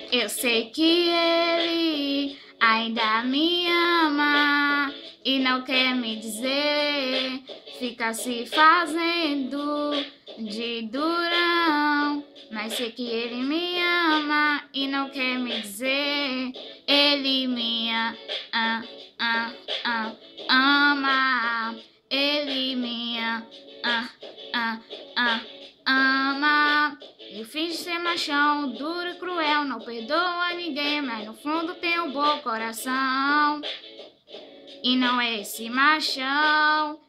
Eu sei que ele ainda me ama e não quer me dizer, fica se fazendo de durão. Mas sei que ele me ama e não quer me dizer, ele me ama, ele me ama. E finge ser machão, duro e cruel, não perdoa ninguém, mas no fundo tem um bom coração. E não é esse machão,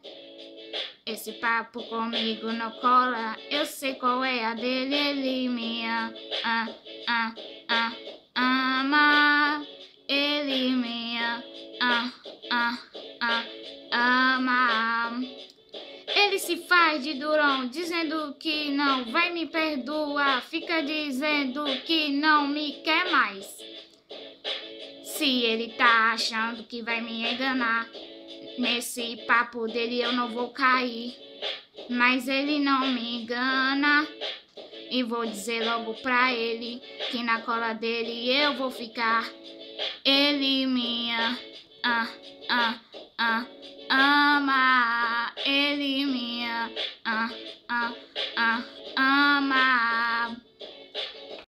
esse papo comigo não cola, eu sei qual é a dele, ele me ama, ele me ama. Ele se faz de durão, dizendo que não vai me perdoar, fica dizendo que não me quer mais. Se ele tá achando que vai me enganar, nesse papo dele eu não vou cair. Mas ele não me engana, e vou dizer logo pra ele que na cola dele eu vou ficar. Ele me ama, ele me ama.